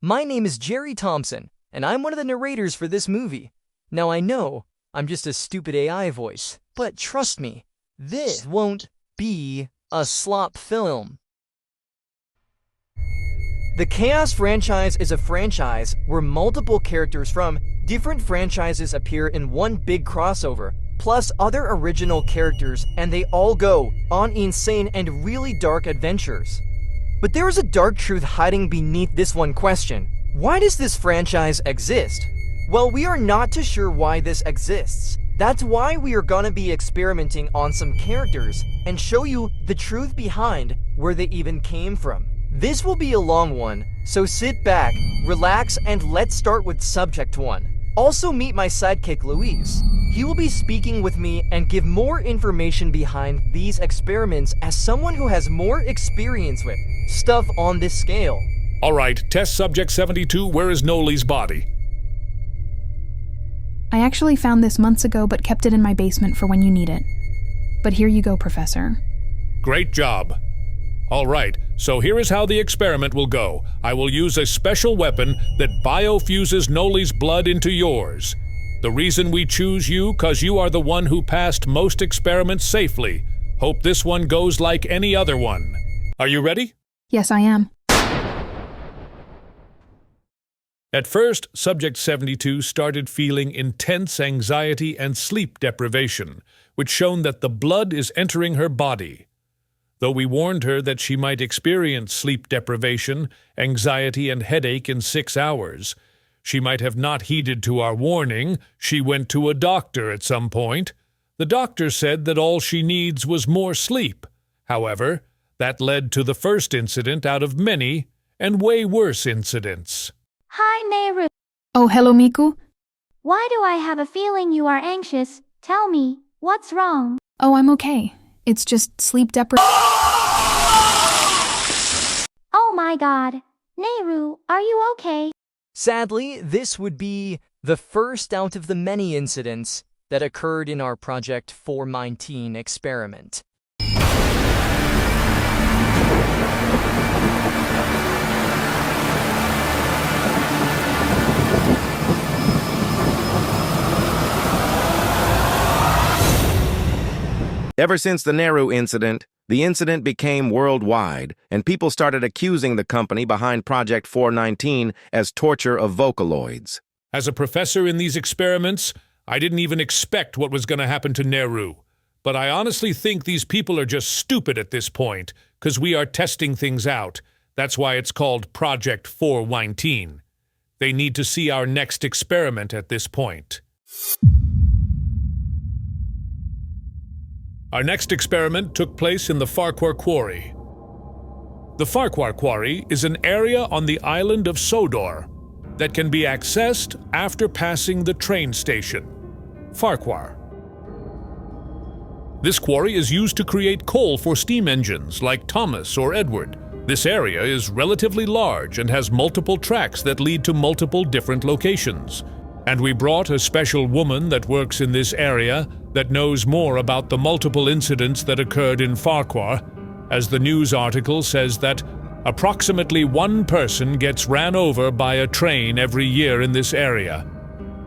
My name is Jerry Thompson, and I'm one of the narrators for this movie. Now I know, I'm just a stupid AI voice, but trust me, this won't be a slop film. The Chaos franchise is a franchise where multiple characters from different franchises appear in one big crossover, plus other original characters, and they all go on insane and really dark adventures. But there is a dark truth hiding beneath this one question. Why does this franchise exist? Well, we are not too sure why this exists. That's why we are gonna be experimenting on some characters and show you the truth behind where they even came from. This will be a long one, so sit back, relax, and let's start with subject 1. Also meet my sidekick Luis. He will be speaking with me and give more information behind these experiments as someone who has more experience with stuff on this scale. All right, test subject 72, where is Noli's body? I actually found this months ago but kept it in my basement for when you need it. But here you go, Professor. Great job. All right, so here is how the experiment will go. I will use a special weapon that biofuses Noli's blood into yours. The reason we choose you, 'cause you are the one who passed most experiments safely. Hope this one goes like any other one. Are you ready? Yes, I am. At first, subject 72 started feeling intense anxiety and sleep deprivation, which shown that the blood is entering her body. Though we warned her that she might experience sleep deprivation, anxiety, and headache in 6 hours, she might have not heeded to our warning. She went to a doctor at some point. The doctor said that all she needs was more sleep. However, that led to the first incident out of many and way worse incidents. Hi, Nehru. Oh, hello, Miku. Why do I have a feeling you are anxious? Tell me, what's wrong? Oh, I'm okay. It's just sleep deprivation. Oh my god. Nehru, are you okay? Sadly, this would be the first out of the many incidents that occurred in our Project 419 experiment. Ever since the Nehru incident, the incident became worldwide, and people started accusing the company behind Project 419 as torture of Vocaloids. As a professor in these experiments, I didn't even expect what was going to happen to Nehru. But I honestly think these people are just stupid at this point, 'cause we are testing things out. That's why it's called Project 419. They need to see our next experiment at this point. Our next experiment took place in the Farquhar Quarry. The Farquhar Quarry is an area on the island of Sodor that can be accessed after passing the train station, Farquhar. This quarry is used to create coal for steam engines like Thomas or Edward. This area is relatively large and has multiple tracks that lead to multiple different locations. And we brought a special woman that works in this area that knows more about the multiple incidents that occurred in Farquhar, as the news article says that approximately 1 person gets ran over by a train every year in this area.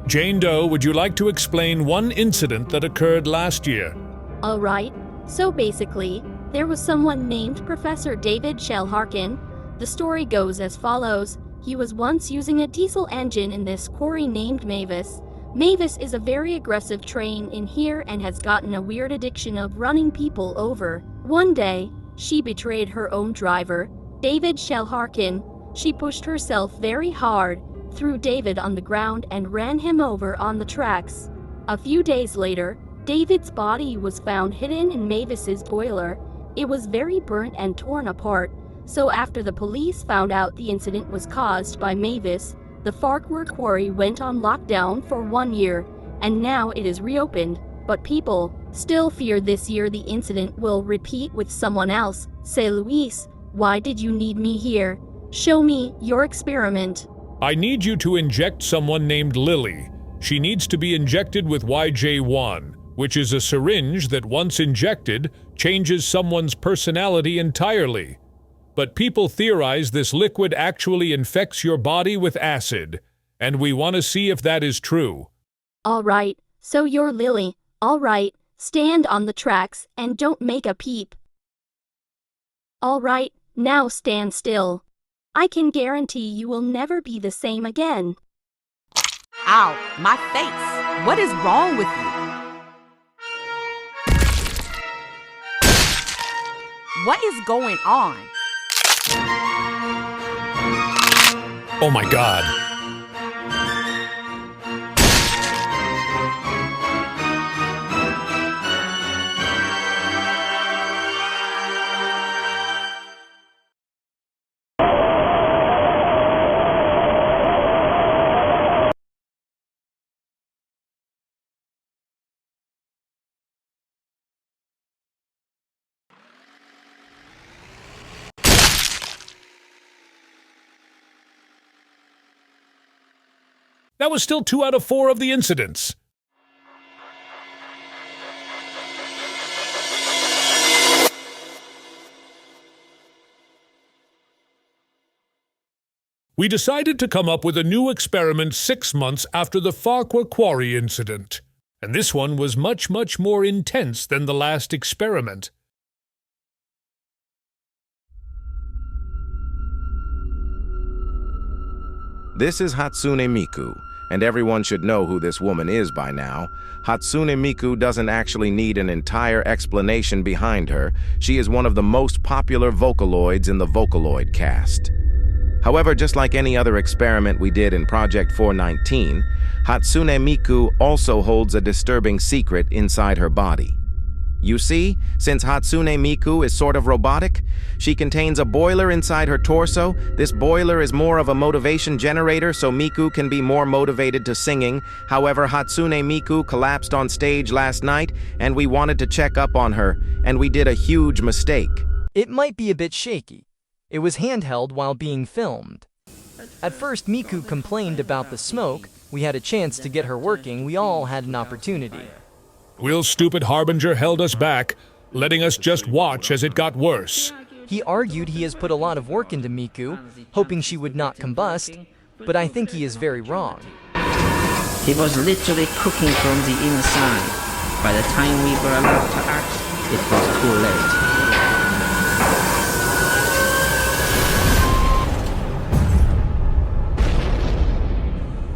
Jane Doe, would you like to explain one incident that occurred last year? All right. So basically, there was someone named Professor David Shellharkin. The story goes as follows. He was once using a diesel engine in this quarry named Mavis. Mavis is a very aggressive train in here and has gotten a weird addiction of running people over. One day, she betrayed her own driver, David Shellharkin. She pushed herself very hard, threw David on the ground and ran him over on the tracks. A few days later, David's body was found hidden in Mavis's boiler. It was very burnt and torn apart. So after the police found out the incident was caused by Mavis, the Farquhar Quarry went on lockdown for 1 year, and now it is reopened. But people still fear this year the incident will repeat with someone else. Say, Luis, why did you need me here? Show me your experiment. I need you to inject someone named Lily. She needs to be injected with YJ1, which is a syringe that once injected changes someone's personality entirely. But people theorize this liquid actually infects your body with acid, and we want to see if that is true. All right, so you're Lily. All right, stand on the tracks and don't make a peep. All right, now stand still. I can guarantee you will never be the same again. Ow, my face! What is wrong with you? What is going on? Oh my God. That was still 2 out of 4 of the incidents. We decided to come up with a new experiment 6 months after the Farqua Quarry incident. And this one was much, much more intense than the last experiment. This is Hatsune Miku, and everyone should know who this woman is by now. Hatsune Miku doesn't actually need an entire explanation behind her. She is one of the most popular Vocaloids in the Vocaloid cast. However, just like any other experiment we did in Project 419, Hatsune Miku also holds a disturbing secret inside her body. You see, since Hatsune Miku is sort of robotic, she contains a boiler inside her torso. This boiler is more of a motivation generator, so Miku can be more motivated to singing. However, Hatsune Miku collapsed on stage last night, and we wanted to check up on her, and we did a huge mistake. It might be a bit shaky. It was handheld while being filmed. At first, Miku complained about the smoke. We had a chance to get her working. We all had an opportunity. Will stupid Harbinger held us back, letting us just watch as it got worse. He argued he has put a lot of work into Miku, hoping she would not combust, but I think he is very wrong. He was literally cooking from the inside. By the time we were allowed to act, it was too late.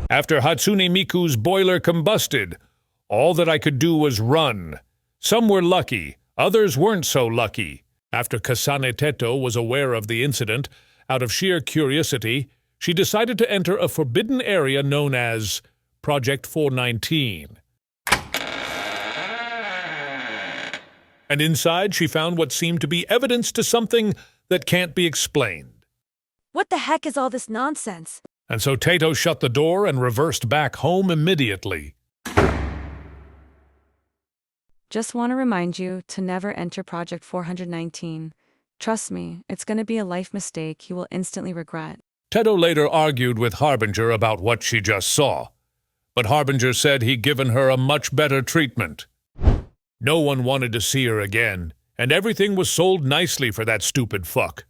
After Hatsune Miku's boiler combusted, all that I could do was run. Some were lucky, others weren't so lucky. After Kasane Teto was aware of the incident, out of sheer curiosity, she decided to enter a forbidden area known as Project 419. And inside she found what seemed to be evidence to something that can't be explained. What the heck is all this nonsense? And so Tato shut the door and reversed back home immediately. Just want to remind you to never enter Project 419. Trust me, it's going to be a life mistake you will instantly regret. Teto later argued with Harbinger about what she just saw, but Harbinger said he'd given her a much better treatment. No one wanted to see her again, and everything was sold nicely for that stupid fuck.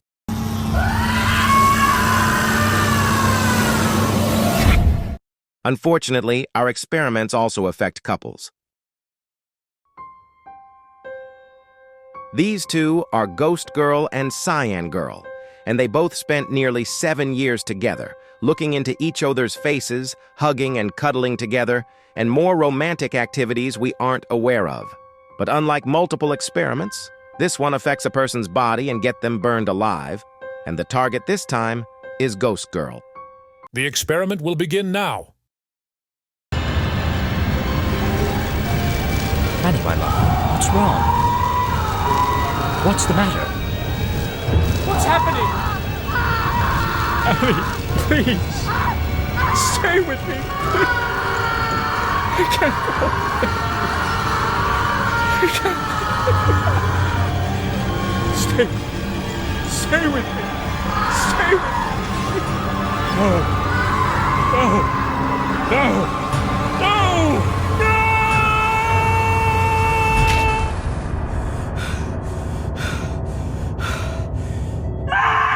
Unfortunately, our experiments also affect couples. These two are Ghost Girl and Cyan Girl, and they both spent nearly 7 years together, looking into each other's faces, hugging and cuddling together, and more romantic activities we aren't aware of. But unlike multiple experiments, this one affects a person's body and get them burned alive, and the target this time is Ghost Girl. The experiment will begin now. Annie, my love, what's wrong? What's the matter? What's happening? Annie, please. Stay with me. I can't go. I can't go. Stay with me. Stay with me. No. No. No. No. Ah!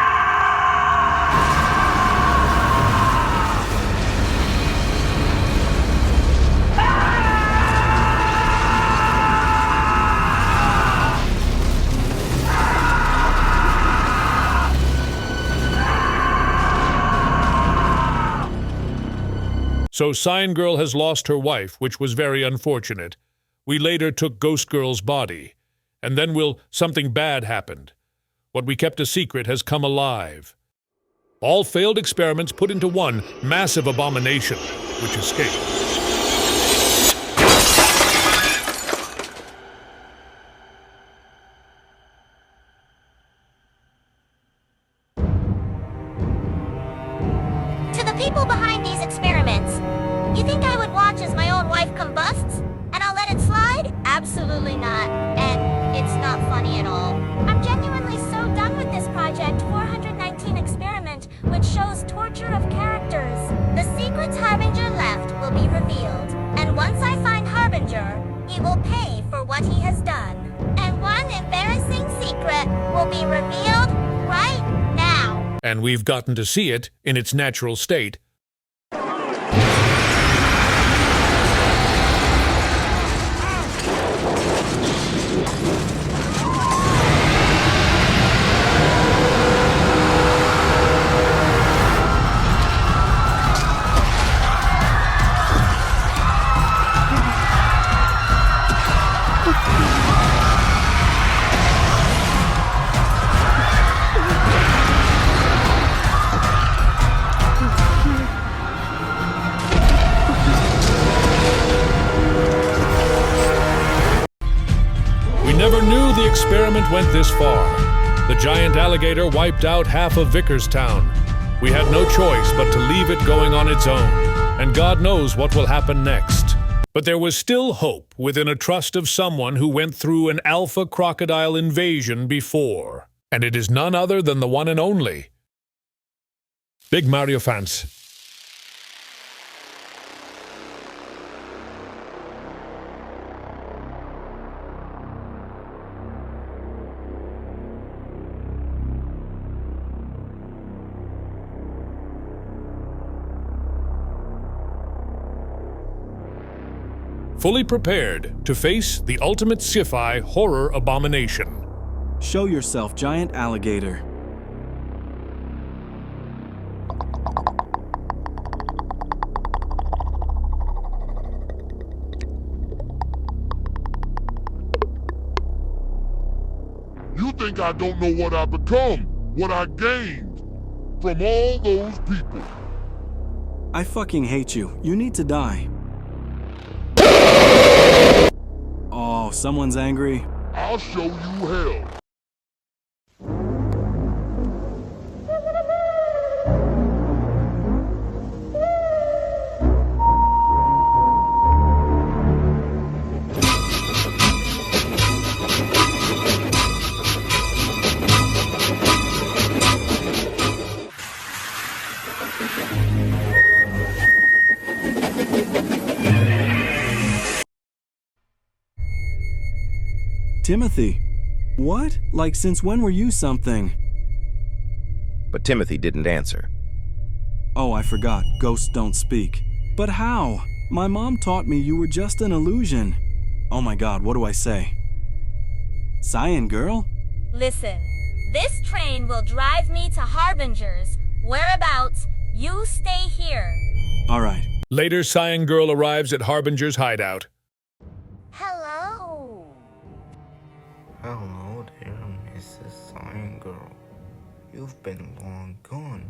So Cyan Girl has lost her wife, which was very unfortunate. We later took Ghost Girl's body. And then something bad happened. What we kept a secret has come alive. All failed experiments put into one massive abomination, which escaped. To the people behind these experiments, you think I would watch as my own wife combusts? And I'll let it slide? Absolutely not. And it's not funny at all. I'm genuinely so done with this project 419 experiment, which shows torture of characters. The secrets Harbinger left will be revealed. And once I find Harbinger, he will pay for what he has done. And one embarrassing secret will be revealed right now. And we've gotten to see it in its natural state. Never knew the experiment went this far. The giant alligator wiped out half of Vickerstown. We had no choice but to leave it going on its own, and God knows what will happen next. But there was still hope within a trust of someone who went through an alpha crocodile invasion before. And it is none other than the one and only Big Mario fans. Fully prepared to face the ultimate sci-fi horror abomination. Show yourself, giant alligator. You think I don't know what I become, what I gained from all those people? I fucking hate you. You need to die. Oh, someone's angry. I'll show you hell. Timothy. What? Like, since when were you something? But Timothy didn't answer. Oh, I forgot. Ghosts don't speak. But how? My mom taught me you were just an illusion. Oh my god, what do I say? Cyan Girl? Listen, this train will drive me to Harbinger's. Whereabouts? You stay here. Alright. Later, Cyan Girl arrives at Harbinger's hideout. Hello. Hello there, Mrs. Cyan Girl. You've been long gone.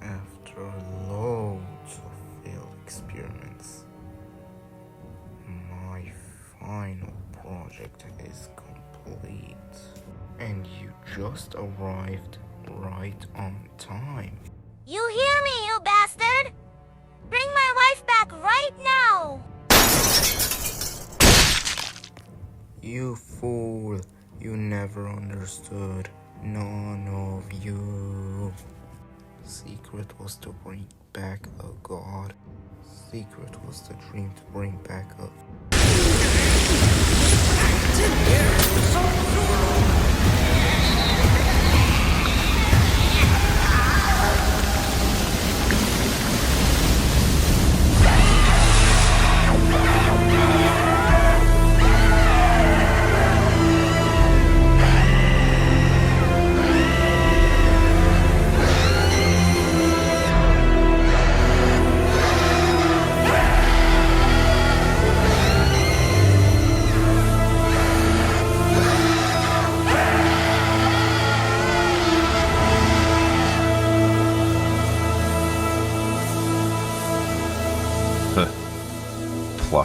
After loads of failed experiments, my final project is complete. And you just arrived right on time. You hear me, you bastard? Bring my wife back right now! You fool. You never understood. None of you. Secret was to bring back a god. Secret was the dream to bring back a...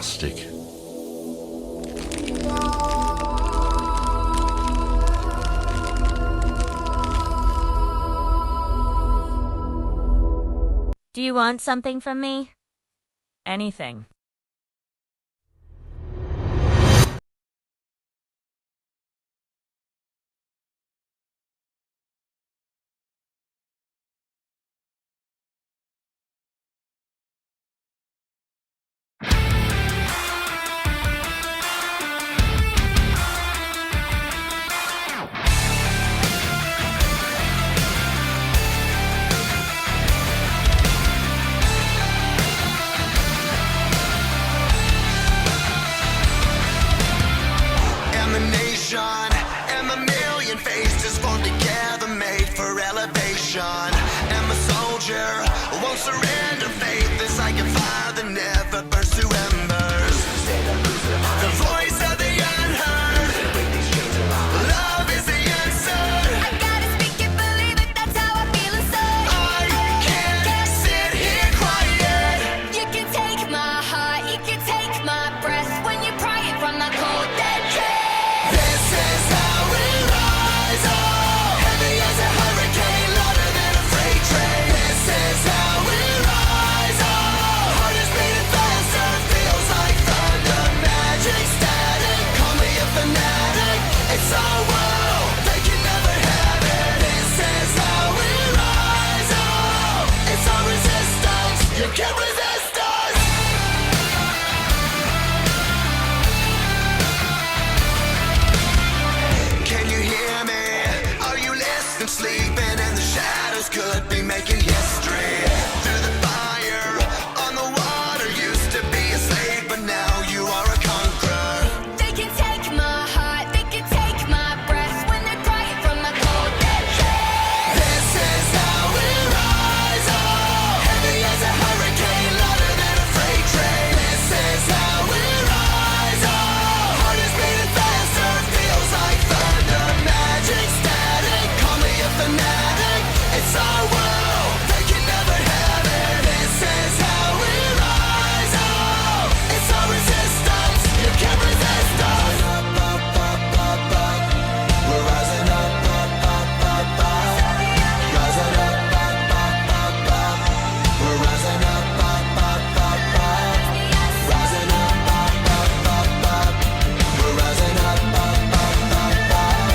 caustic. Do you want something from me? Anything. And the million faces formed together, made for elevation. And the soldier won't surrender. Faith is like a fire that never burns to embers. The voice of the unheard. Love is the answer. I gotta speak it, believe it, that's how I feel inside. I can't sit here quiet. You can take my heart, you can take my breath when you pry it from the cold dead chest. This is how we rise up, heavy as a hurricane, louder than a freight train. This is how we rise up, heart is beating faster, feels like thunder, magic, static. Call me a fanatic, it's our world, they can never have it. This is how we rise up, it's our resistance, you can't resist us. Can you hear me? Are you listening? Sleeping in the shadows could be making history. Through the fire, on the water, used to be a slave, but now you are a conqueror. They can take my heart, they can take my breath when they cry it from the cold dead chest. This is how we rise up, heavy as a hurricane, louder than a freight train. This is how we rise up, heart is beating faster, feels like thunder, magic, static. Call me a fanatic, it's our world, they can never have it. This is how we rise up, it's our resistance, you can't resist us. Up, up, up, up, up. We're rising up, up, up, up, up. Rising up, up, up, up, up. We're rising up, up, up, up, up. Rising up, up, up, up, up. We're rising up, up, up, up, up.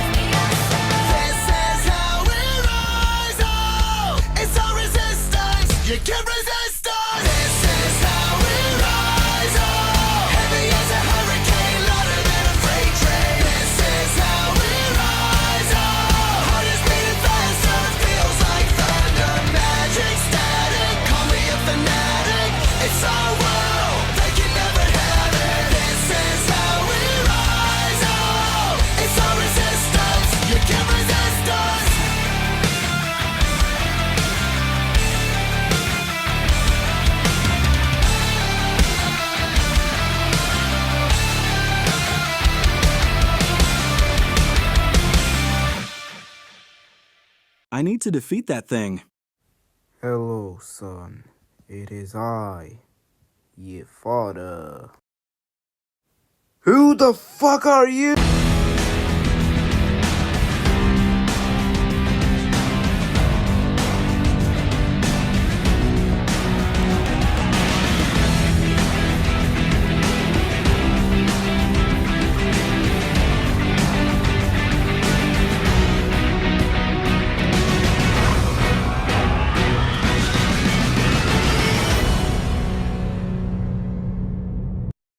This is how we rise up, it's our resistance, you can't resist us. This is how we rise up, heavy as a hurricane, louder than a freight train. This is how we rise up, heart is beating faster, feels like thunder, magic, static. Call me a fanatic, it's our world, they can never have it. This is how we rise up, it's our resistance, you can't resist us. I need to defeat that thing. Hello, son. It is I, your father. Who the fuck are you?